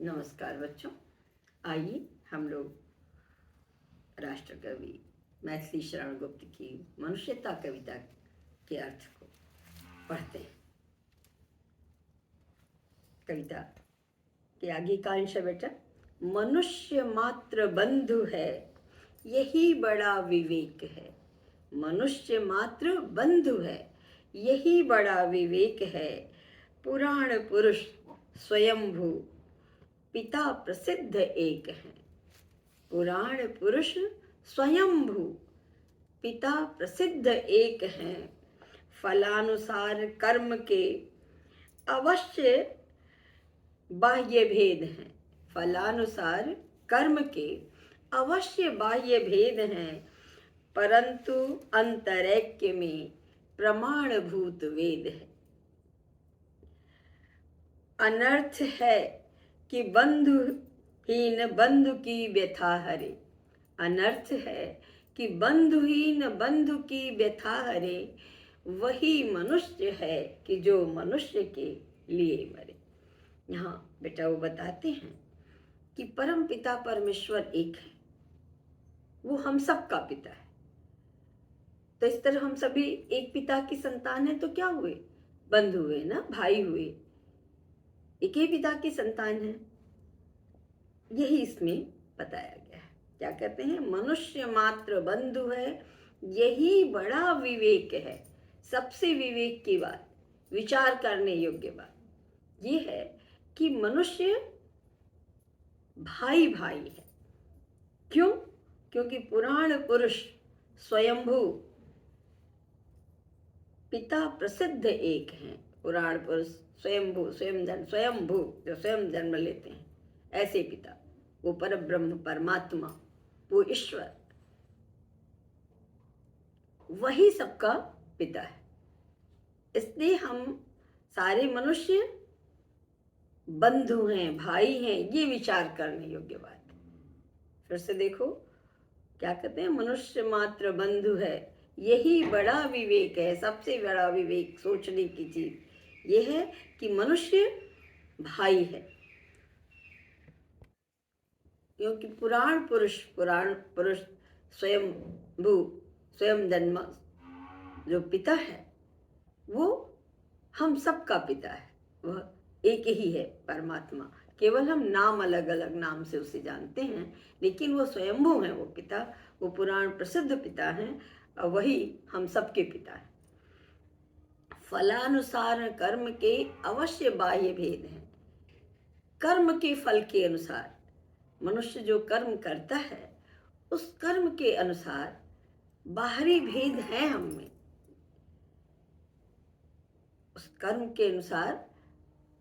नमस्कार बच्चों। आइए हम लोग राष्ट्रकवि मैथिली शरण गुप्त की मनुष्यता कविता के अर्थ को पढ़ते हैं। कविता के आगे का अंश है बेटा, मनुष्य मात्र बंधु है, यही बड़ा विवेक है। मनुष्य मात्र बंधु है, यही बड़ा विवेक है। पुराण पुरुष स्वयंभू, पिता प्रसिद्ध एक है। पुराण पुरुष स्वयंभू, पिता प्रसिद्ध एक हैं। फलानुसार कर्म के अवश्य बाह्य भेद हैं। फलानुसार कर्म के अवश्य बाह्य भेद हैं, परंतु अंतरैक्य में प्रमाणभूत वेद है। अनर्थ है कि बंधुहीन बंधु की व्यथा हरे। अनर्थ है कि बंधुहीन बंधु की व्यथा हरे, वही मनुष्य है कि जो मनुष्य के लिए मरे। यहाँ बेटा वो बताते हैं कि परम पिता परमेश्वर एक है, वो हम सब का पिता है। तो इस तरह हम सभी एक पिता की संतान है, तो क्या हुए? बंधु हुए ना, भाई हुए, एक ही पिता की संतान है। यही इसमें बताया गया है। क्या कहते हैं? मनुष्य मात्र बंधु है, यही बड़ा विवेक है। सबसे विवेक की बात, विचार करने योग्य बात ये है कि मनुष्य भाई भाई है। क्यों? क्योंकि पुराण पुरुष स्वयंभू, पिता प्रसिद्ध एक हैं। पुराण पुरुष स्वयंभू, स्वयंभू जो स्वयं जन्म लेते हैं, ऐसे पिता, वो परब्रह्म परमात्मा, वो ईश्वर, वही सबका पिता है। इसलिए हम सारे मनुष्य बंधु हैं, भाई हैं, ये विचार करने योग्य बात है। फिर से देखो क्या कहते हैं, मनुष्य मात्र बंधु है, यही बड़ा विवेक है। सबसे बड़ा विवेक सोचने की चीज ये है कि मनुष्य भाई है। क्योंकि पुराण पुरुष स्वयं भू, स्वयं जन्म जो पिता है, वो हम सब का पिता है। वह एक ही है, परमात्मा। केवल हम नाम अलग अलग नाम से उसे जानते हैं, लेकिन वो स्वयंभू है, वो पिता, वो पुराण प्रसिद्ध पिता हैं, और वही हम सबके पिता हैं। फलानुसार कर्म के अवश्य बाह्य भेद हैं। कर्म के फल के अनुसार मनुष्य जो कर्म करता है, उस कर्म के अनुसार बाहरी भेद हैं हम में। उस कर्म के अनुसार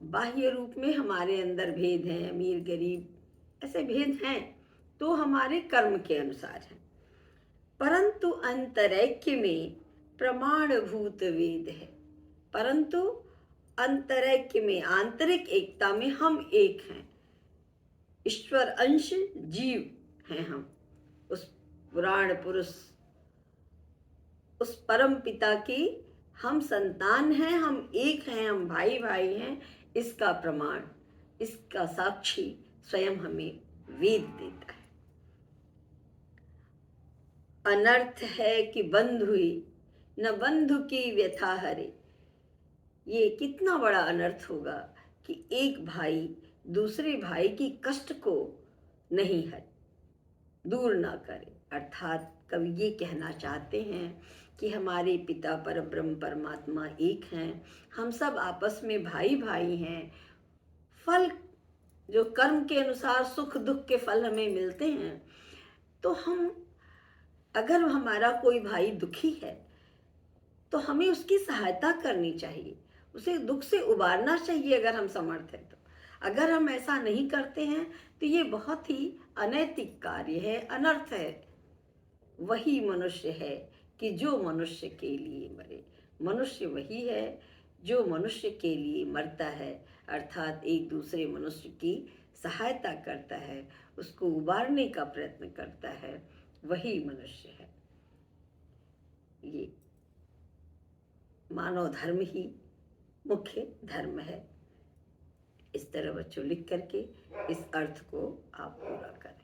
बाह्य रूप में हमारे अंदर भेद हैं, अमीर गरीब ऐसे भेद हैं, तो हमारे कर्म के अनुसार हैं। परंतु अंतरैक्य में प्रमाणभूत वेद है। परंतु अंतरैक्य में, आंतरिक एकता में हम एक हैं। ईश्वर अंश जीव हैं हम। उस पुराण पुरुष, उस परम पिता की हम संतान हैं, हम एक हैं, हम भाई भाई हैं। इसका प्रमाण, इसका साक्षी स्वयं हमें वेद देता है। अनर्थ है कि बंधु ही न बंधु की व्यथा हरे। ये कितना बड़ा अनर्थ होगा कि एक भाई दूसरे भाई की कष्ट को नहीं हरे, दूर ना करे। अर्थात कवि ये कहना चाहते हैं कि हमारे पिता परब्रह्म परमात्मा एक हैं, हम सब आपस में भाई भाई हैं। फल जो कर्म के अनुसार सुख दुख के फल हमें मिलते हैं, तो हम, अगर हमारा कोई भाई दुखी है तो हमें उसकी सहायता करनी चाहिए, उसे दुख से उबारना चाहिए अगर हम समर्थ हैं तो। अगर हम ऐसा नहीं करते हैं तो ये बहुत ही अनैतिक कार्य है, अनर्थ है। वही मनुष्य है कि जो मनुष्य के लिए मरे। मनुष्य वही है जो मनुष्य के लिए मरता है, अर्थात एक दूसरे मनुष्य की सहायता करता है, उसको उबारने का प्रयत्न करता है, वही मनुष्य है। ये मानव धर्म ही मुख्य धर्म है। इस तरह बच्चों लिख करके इस अर्थ को आप पूरा करें।